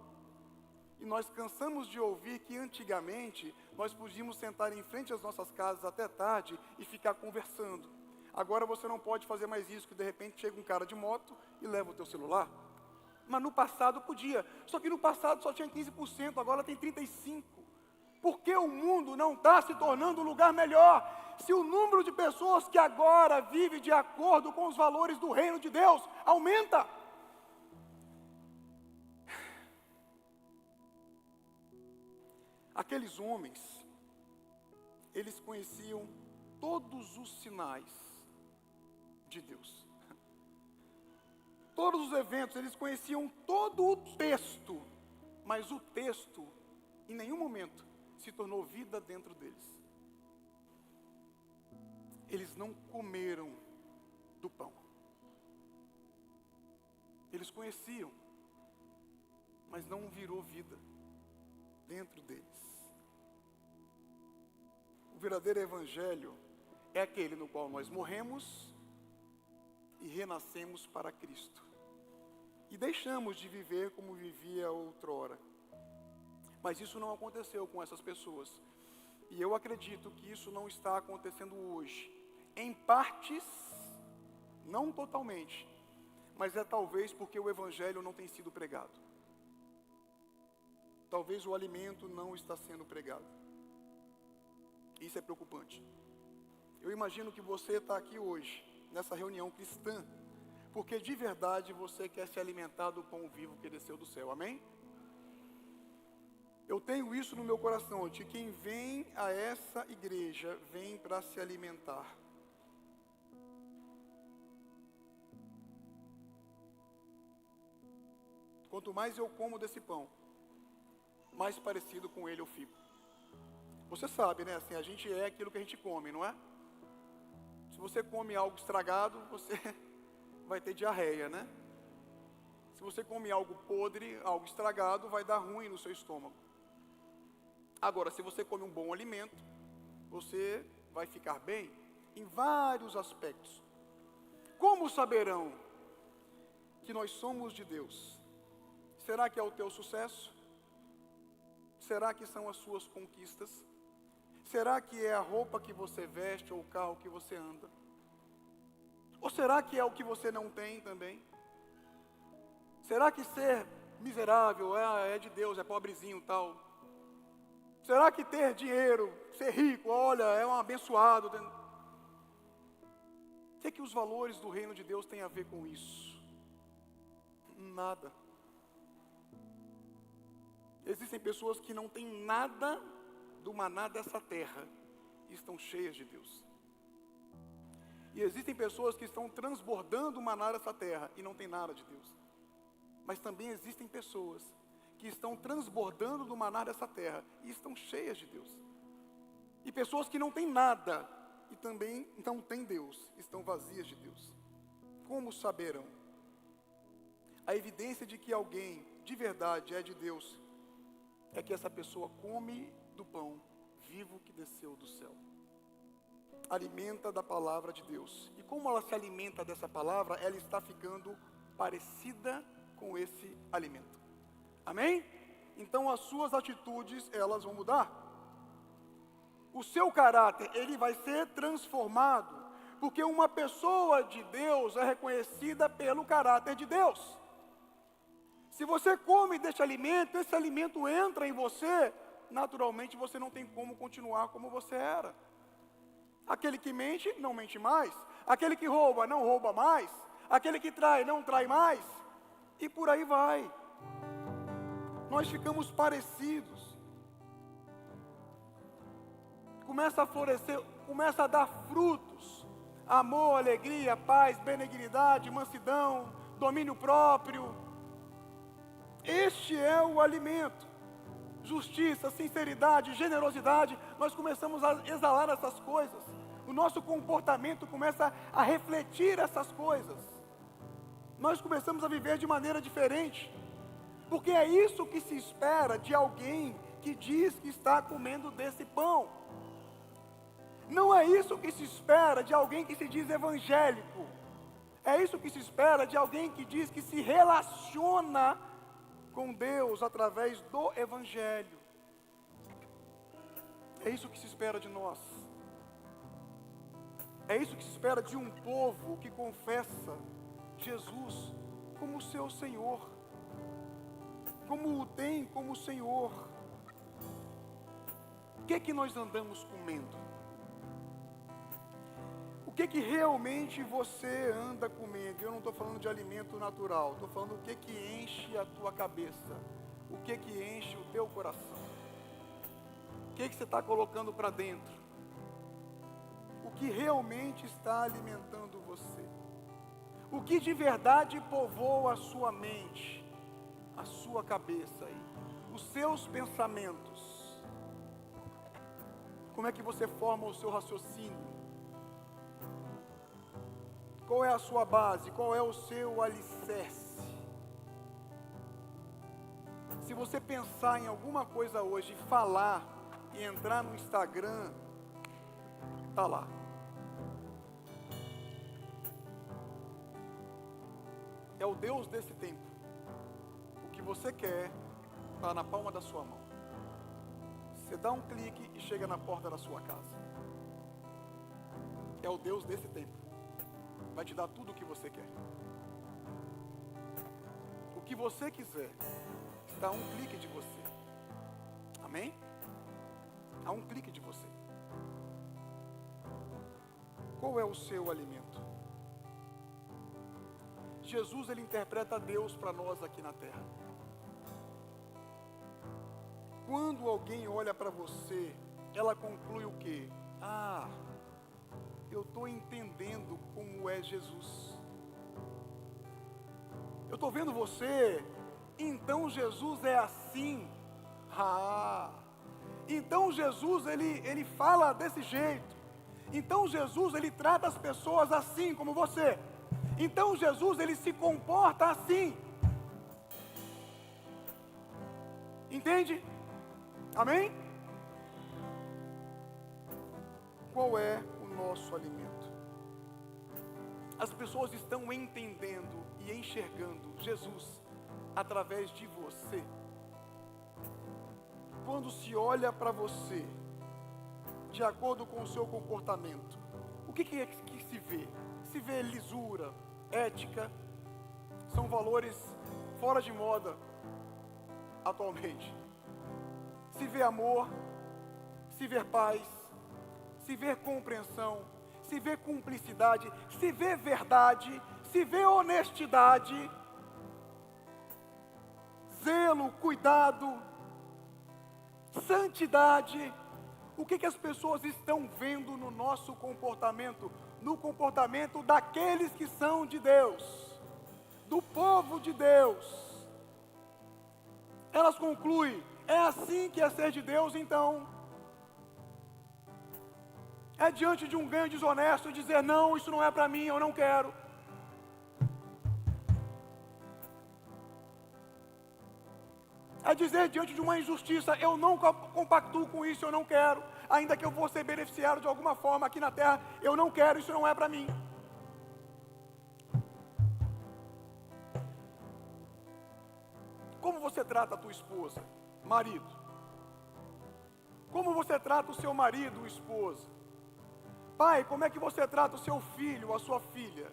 e nós cansamos de ouvir que antigamente nós podíamos sentar em frente às nossas casas até tarde e ficar conversando. Agora você não pode fazer mais isso, que de repente chega um cara de moto e leva o teu celular. Mas no passado podia, só que no passado só tinha 15%, agora tem 35%. Por que o mundo não está se tornando um lugar melhor? Se o número de pessoas que agora vive de acordo com os valores do reino de Deus aumenta. Aqueles homens, eles conheciam todos os sinais de Deus. Todos os eventos, eles conheciam todo o texto, mas o texto, em nenhum momento, se tornou vida dentro deles. Eles não comeram do pão. Eles conheciam, mas não virou vida dentro deles. O verdadeiro evangelho é aquele no qual nós morremos e renascemos para Cristo. E deixamos de viver como vivia outrora. Mas isso não aconteceu com essas pessoas. E eu acredito que isso não está acontecendo hoje. Em partes, não totalmente, mas é talvez porque o evangelho não tem sido pregado. Talvez o alimento não está sendo pregado. Isso é preocupante. Eu imagino que você está aqui hoje, nessa reunião cristã, porque de verdade você quer se alimentar do pão vivo que desceu do céu. Amém? Eu tenho isso no meu coração, de quem vem a essa igreja, vem para se alimentar. Quanto mais eu como desse pão, mais parecido com ele eu fico. Você sabe, né? Assim, a gente é aquilo que a gente come, não é? Se você come algo estragado, você vai ter diarreia, né? Se você come algo podre, algo estragado, vai dar ruim no seu estômago. Agora, se você come um bom alimento, você vai ficar bem em vários aspectos. Como saberão que nós somos de Deus? Será que é o teu sucesso? Será que são as suas conquistas? Será que é a roupa que você veste ou o carro que você anda? Ou será que é o que você não tem também? Será que ser miserável é de Deus, é pobrezinho tal? Será que ter dinheiro, ser rico, olha, é um abençoado? O que os valores do reino de Deus têm a ver com isso? Nada. Existem pessoas que não têm nada do maná dessa terra e estão cheias de Deus. E existem pessoas que estão transbordando o maná dessa terra e não têm nada de Deus. Mas também existem pessoas que estão transbordando do maná dessa terra e estão cheias de Deus. E pessoas que não têm nada e também não têm Deus, estão vazias de Deus. Como saberão? A evidência de que alguém de verdade é de Deus é que essa pessoa come do pão vivo que desceu do céu. Alimenta da palavra de Deus. E como ela se alimenta dessa palavra, ela está ficando parecida com esse alimento. Amém? Então as suas atitudes, elas vão mudar. O seu caráter, ele vai ser transformado, porque uma pessoa de Deus é reconhecida pelo caráter de Deus. Se você come deste alimento, esse alimento entra em você, naturalmente você não tem como continuar como você era. Aquele que mente, não mente mais. Aquele que rouba, não rouba mais. Aquele que trai, não trai mais. E por aí vai. Nós ficamos parecidos. Começa a florescer, começa a dar frutos. Amor, alegria, paz, benignidade, mansidão, domínio próprio. Este é o alimento. Justiça, sinceridade, generosidade. Nós começamos a exalar essas coisas. O nosso comportamento começa a refletir essas coisas. Nós começamos a viver de maneira diferente. Porque é isso que se espera de alguém que diz que está comendo desse pão. Não é isso que se espera de alguém que se diz evangélico. É isso que se espera de alguém que diz que se relaciona com Deus através do evangelho. É isso que se espera de nós. É isso que se espera de um povo que confessa Jesus como seu Senhor, como o tem como Senhor. O que é que nós andamos comendo? O que é que realmente você anda comendo? Eu não estou falando de alimento natural, estou falando o que é que enche a tua cabeça, o que é que enche o teu coração, o que é que você está colocando para dentro, o que realmente está alimentando você, o que de verdade povoa a sua mente, a sua cabeça, os seus pensamentos. Como é que você forma o seu raciocínio? Qual é a sua base? Qual é o seu alicerce? Se você pensar em alguma coisa hoje, falar e entrar no Instagram, está lá. É o Deus desse tempo. O que você quer está na palma da sua mão. Você dá um clique e chega na porta da sua casa. É o Deus desse tempo. Vai te dar tudo o que você quer. O que você quiser está a um clique de você. Amém? A um clique de você. Qual é o seu alimento? Jesus, ele interpreta Deus para nós aqui na terra. Quando alguém olha para você, ela conclui o quê? Eu estou entendendo como é Jesus. Eu estou vendo você, então Jesus é assim. Então Jesus, ele fala desse jeito. Então Jesus, ele trata as pessoas assim como você. Então Jesus, ele se comporta assim. Entende? Amém? Qual é o nosso alimento? As pessoas estão entendendo e enxergando Jesus através de você. Quando se olha para você, de acordo com o seu comportamento, o que é que se vê? Se vê lisura, ética, são valores fora de moda atualmente. Se vê amor, se vê paz, se vê compreensão, se vê cumplicidade, se vê verdade, se vê honestidade, zelo, cuidado, santidade. O que as pessoas estão vendo no nosso comportamento? No comportamento daqueles que são de Deus, do povo de Deus. Elas concluem, é assim que é ser de Deus, então. É diante de um ganho desonesto dizer, não, isso não é para mim, eu não quero. É dizer diante de uma injustiça: eu não compactuo com isso, eu não quero. Ainda que eu vou ser beneficiado de alguma forma aqui na terra, eu não quero, isso não é para mim. Como você trata a tua esposa, marido? Como você trata o seu marido, esposa? Pai, como é que você trata o seu filho, a sua filha?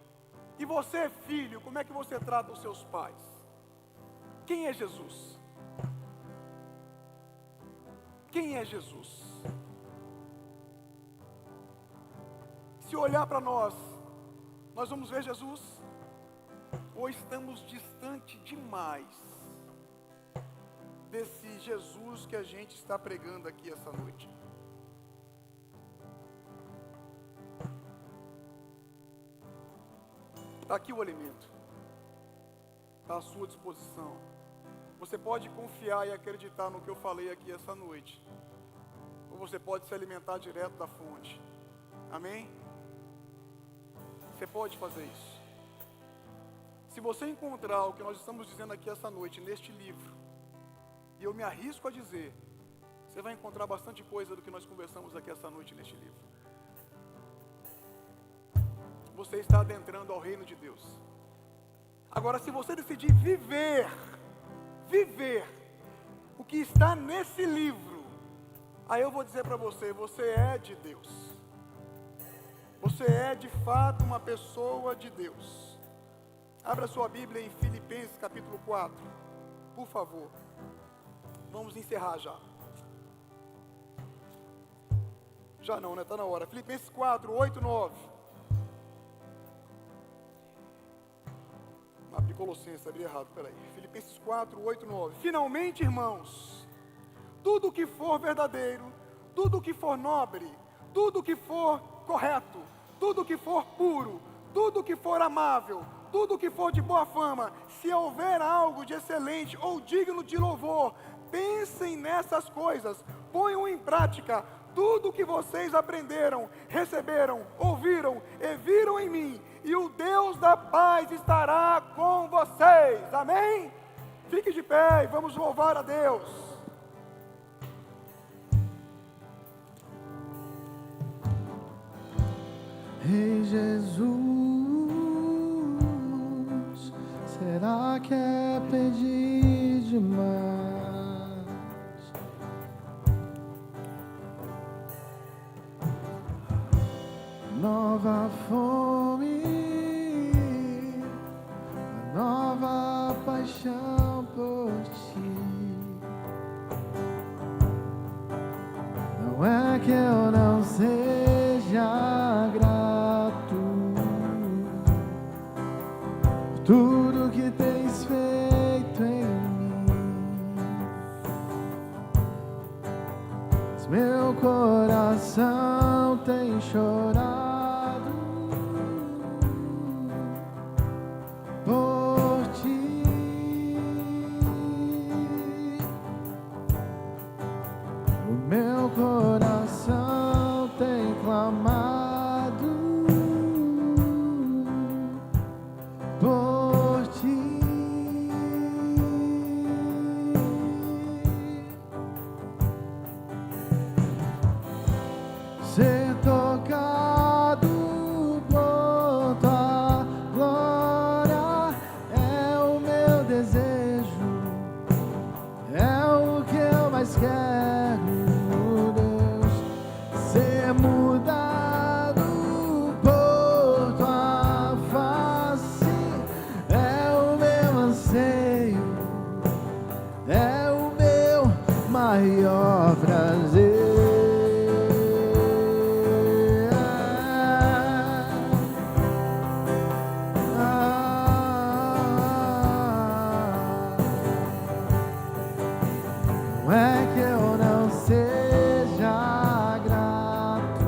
E você, filho, como é que você trata os seus pais? Quem é Jesus? Quem é Jesus? Se olhar para nós vamos ver Jesus? Ou estamos distante demais desse Jesus que a gente está pregando aqui essa noite? Está aqui o alimento, está à sua disposição. Você pode confiar e acreditar no que eu falei aqui essa noite, ou você pode se alimentar direto da fonte. Amém? Você pode fazer isso. Se você encontrar o que nós estamos dizendo aqui essa noite neste livro, e eu me arrisco a dizer, você vai encontrar bastante coisa do que nós conversamos aqui essa noite neste livro. Você está adentrando ao reino de Deus. Agora, se você decidir viver o que está nesse livro, aí eu vou dizer para você: você é de Deus. Você é de fato uma pessoa de Deus. Abra sua Bíblia em Filipenses capítulo 4, por favor. Vamos encerrar já. Já não, né? Está na hora. Filipenses 4, 8, 9. Abri Colossenses, abri errado, peraí. Filipenses 4, 8, 9. Finalmente, irmãos, tudo que for verdadeiro, tudo que for nobre, tudo que for correto, tudo que for puro, tudo que for amável, tudo que for de boa fama, se houver algo de excelente ou digno de louvor, pensem nessas coisas, ponham em prática tudo o que vocês aprenderam, receberam, ouviram e viram em mim, e o Deus da paz estará com vocês. Amém? Fique de pé e vamos louvar a Deus. Ei, Jesus, será que é pedir demais? Nova fome, nova paixão por ti. Não é que eu não seja grato por tudo que tens feito em mim, mas meu coração tem chorado por ti. O meu coração tem clamado por ti. Ser tocado por tua glória é o meu desejo, é o que eu mais quero, Deus. Ser mudado por tua face é o meu anseio, é o meu maior prazer. Não é que eu não seja grato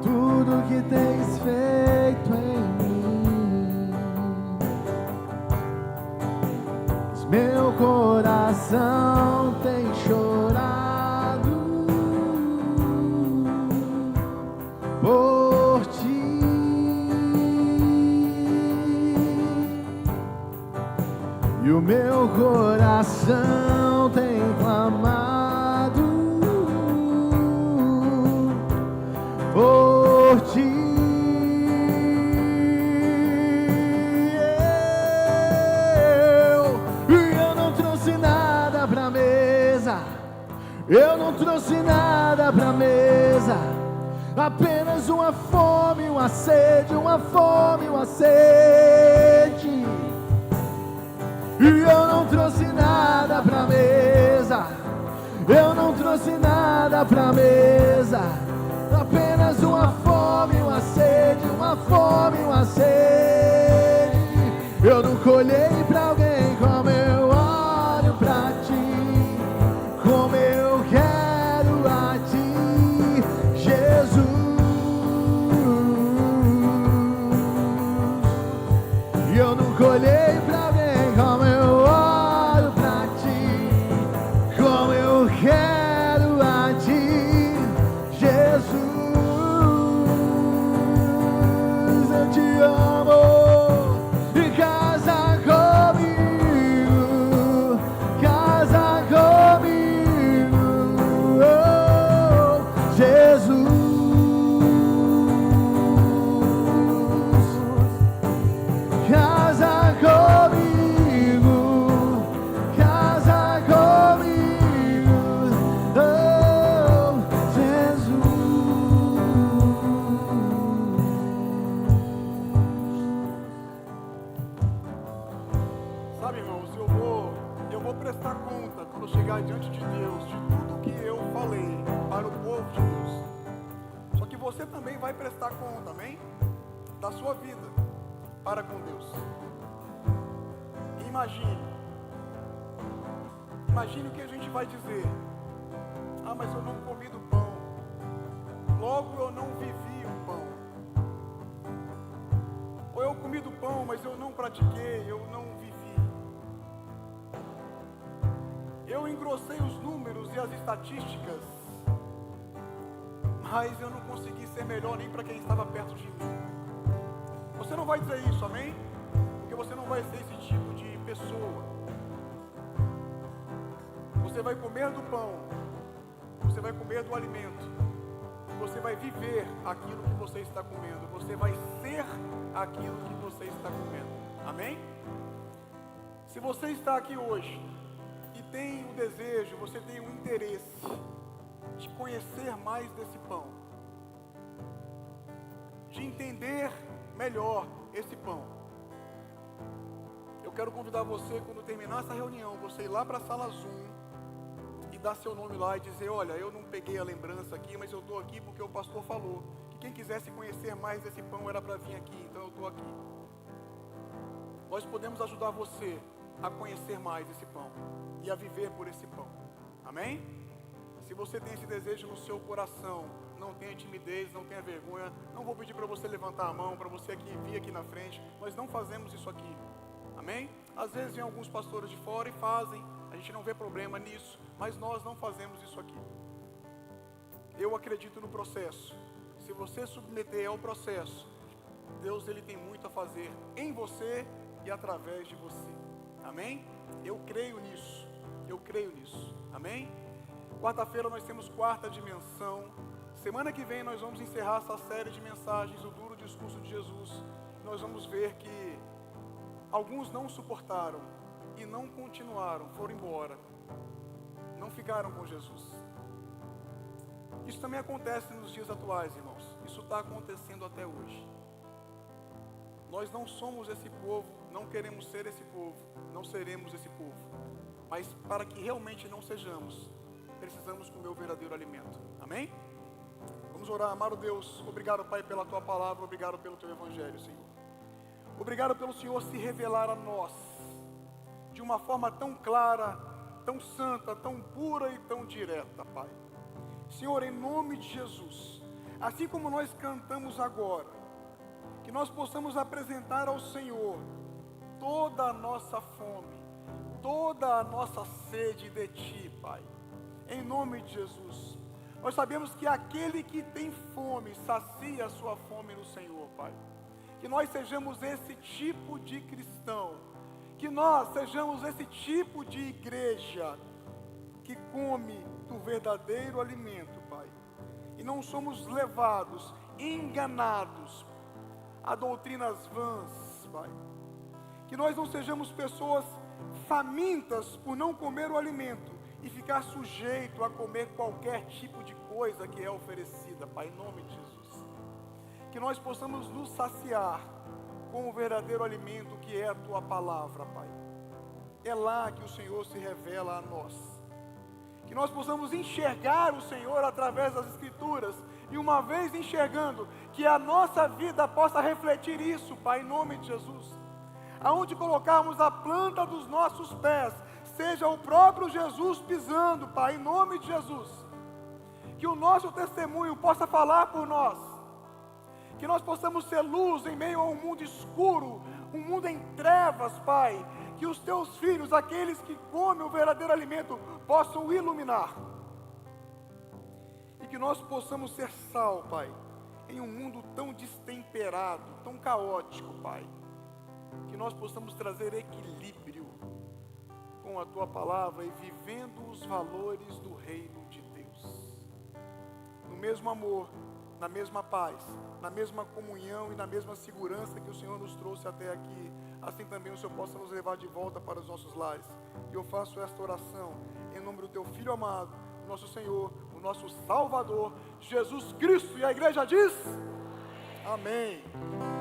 por tudo que tens feito em mim, mas meu coração tem chorado por ti. e o meu coração tem clamado por ti. Eu não trouxe nada pra mesa, eu não trouxe nada pra mesa, apenas uma fome, uma sede, uma fome, uma sede. E eu não trouxe nada pra mesa, eu não trouxe nada pra mesa, apenas uma fome, uma sede, uma fome, uma sede. Eu nunca olhei pra alguém como eu olho pra ti, como eu quero a ti, Jesus. E eu nunca olhei pra alguém como eu olho pra ti, como eu quero a ti, Jesus. Eu te amo e casa comigo, casa comigo, oh, Jesus. Casa comigo, casa comigo, oh, Jesus. Sabe, irmãos, eu vou prestar conta quando eu chegar diante de Deus de tudo que eu falei para o povo de Deus. Só que você também vai prestar conta, amém? Da sua vida para com Deus. E imagine o que a gente vai dizer. Ah, mas eu não comi do pão, logo eu não vivi o pão. Ou eu comi do pão, mas eu não pratiquei, eu não vivi. Eu engrossei os números e as estatísticas, mas eu não consegui ser melhor nem para quem estava perto de mim. Você não vai dizer isso, amém? Porque você não vai ser esse tipo de pessoa. Você vai comer do pão, você vai comer do alimento, você vai viver aquilo que você está comendo, você vai ser aquilo que você está comendo, amém? Se você está aqui hoje e tem o desejo, você tem o interesse de conhecer mais desse pão, de entender melhor esse pão, eu quero convidar você, quando terminar essa reunião, você ir lá para a sala Zoom e dar seu nome lá e dizer: olha, eu não peguei a lembrança aqui, mas eu estou aqui porque o pastor falou que quem quisesse conhecer mais desse pão era para vir aqui, então eu estou aqui. Nós podemos ajudar você a conhecer mais esse pão e a viver por esse pão, amém? Se você tem esse desejo no seu coração, não tenha timidez, não tenha vergonha. Não vou pedir para você levantar a mão, para você aqui vir aqui na frente. Nós não fazemos isso aqui, amém? Às vezes vem alguns pastores de fora e fazem, a gente não vê problema nisso, mas nós não fazemos isso aqui. Eu acredito no processo. Se você submeter ao processo, Deus ele tem muito a fazer em você e através de você, amém? Eu creio nisso, amém? Quarta-feira nós temos quarta dimensão. Semana que vem nós vamos encerrar essa série de mensagens, o duro discurso de Jesus. Nós vamos ver que alguns não suportaram e não continuaram, foram embora, não ficaram com Jesus. Isso também acontece nos dias atuais, irmãos. Isso está acontecendo até hoje. Nós não somos esse povo, não queremos ser esse povo, não seremos esse povo. Mas para que realmente não sejamos, precisamos comer o verdadeiro alimento. Amém? Vamos orar. Amado Deus, obrigado, Pai, pela Tua palavra, obrigado pelo Teu Evangelho, Senhor. Obrigado pelo Senhor se revelar a nós de uma forma tão clara, tão santa, tão pura e tão direta, Pai. Senhor, em nome de Jesus, assim como nós cantamos agora, que nós possamos apresentar ao Senhor toda a nossa fome, toda a nossa sede de Ti, Pai. Em nome de Jesus. Nós sabemos que aquele que tem fome, sacia a sua fome no Senhor, Pai. Que nós sejamos esse tipo de cristão, Que nós sejamos esse tipo de igreja que come do verdadeiro alimento, Pai. E não somos levados, enganados a doutrinas vãs, Pai. Que nós não sejamos pessoas famintas por não comer o alimento e ficar sujeito a comer qualquer tipo de coisa que é oferecida, Pai, em nome de Jesus. Que nós possamos nos saciar com o verdadeiro alimento que é a Tua palavra, Pai. É lá que o Senhor se revela a nós. Que nós possamos enxergar o Senhor através das Escrituras, e uma vez enxergando, que a nossa vida possa refletir isso, Pai, em nome de Jesus. Aonde colocarmos a planta dos nossos pés, seja o próprio Jesus pisando, Pai, em nome de Jesus. Que o nosso testemunho possa falar por nós. Que nós possamos ser luz em meio a um mundo escuro, um mundo em trevas, Pai. Que os Teus filhos, aqueles que comem o verdadeiro alimento, possam iluminar. E que nós possamos ser sal, Pai, em um mundo tão destemperado, tão caótico, Pai. Que nós possamos trazer equilíbrio com a Tua palavra e vivendo os valores do reino de Deus. No mesmo amor, na mesma paz, na mesma comunhão e na mesma segurança que o Senhor nos trouxe até aqui, assim também o Senhor possa nos levar de volta para os nossos lares. E eu faço esta oração em nome do Teu Filho amado, nosso Senhor, o nosso Salvador, Jesus Cristo. E a igreja diz: amém.